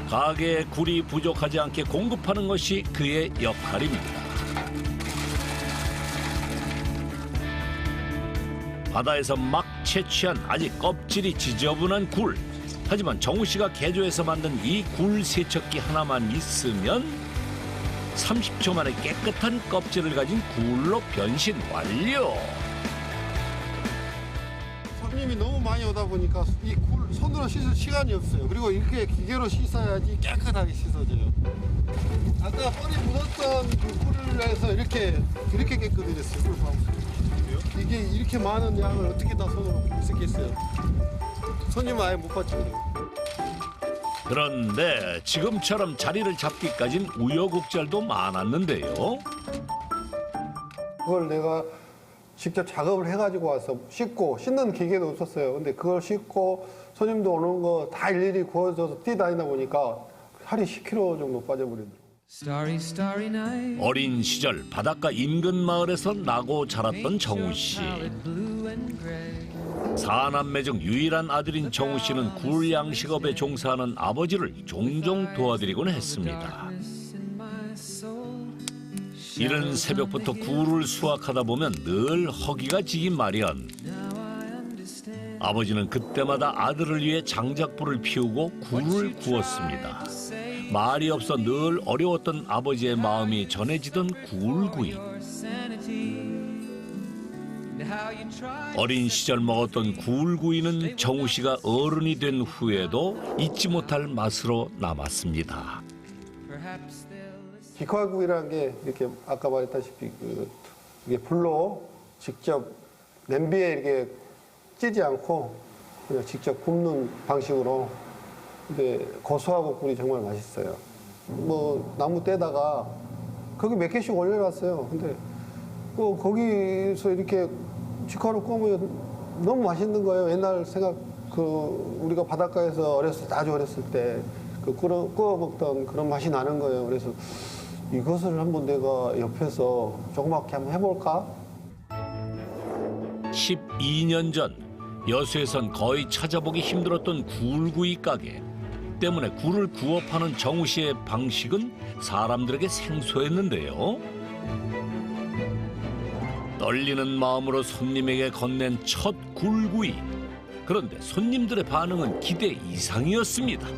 가게에 굴이 부족하지 않게 공급하는 것이 그의 역할입니다. 바다에서 막 채취한 아직 껍질이 지저분한 굴. 하지만 정우 씨가 개조해서 만든 이 굴 세척기 하나만 있으면 30초 만에 깨끗한 껍질을 가진 굴로 변신 완료. 손님이 너무 많이 오다 보니까 이 굴 손으로 씻을 시간이 없어요. 그리고 이렇게 기계로 씻어야지 깨끗하게 씻어져요. 아까 뻘이 묻었던 그 굴을 해서 이렇게 깨끗해졌어요. 굴 방수. 이게 이렇게 많은 양을 어떻게 다 손으로 씻겠어요? 손님은 아예 못 받죠. 그런데 지금처럼 자리를 잡기까진 우여곡절도 많았는데요. 그걸 내가 직접 작업을 해가지고 와서 씻고 씻는 기계도 없었어요. 근데 그걸 씻고 손님도 오는 거 다 일일이 구워줘서 뛰다니다 보니까 살이 10kg 정도 빠져버리더라고요. 어린 시절 바닷가 인근 마을에서 나고 자랐던 정우 씨. 사남매 중 유일한 아들인 정우 씨는 굴 양식업에 종사하는 아버지를 종종 도와드리곤 했습니다. 이른 새벽부터 굴을 수확하다 보면 늘 허기가 지긴 마련. 아버지는 그때마다 아들을 위해 장작불을 피우고 굴을 구웠습니다. 말이 없어 늘 어려웠던 아버지의 마음이 전해지던 굴구이. 어린 시절 먹었던 굴구이는 정우 씨가 어른이 된 후에도 잊지 못할 맛으로 남았습니다. 직화국이라는 게 이렇게 아까 말했다시피 이게 불로 직접 냄비에 이렇게 찌지 않고 그냥 직접 굽는 방식으로. 근데 고소하고 굴이 정말 맛있어요. 뭐 나무 떼다가 거기 몇 개씩 올려놨어요. 근데 거기서 이렇게 직화로 구우면 너무 맛있는 거예요. 옛날 생각 우리가 바닷가에서 아주 어렸을 때 구워 먹던 그런 맛이 나는 거예요. 그래서 이것을 한번 내가 옆에서 조그맣게 한번 해볼까? 12년 전 여수에선 거의 찾아보기 힘들었던 굴구이 가게. 때문에 굴을 구워 파는 정우 씨의 방식은 사람들에게 생소했는데요. 떨리는 마음으로 손님에게 건넨 첫 굴구이. 그런데 손님들의 반응은 기대 이상이었습니다.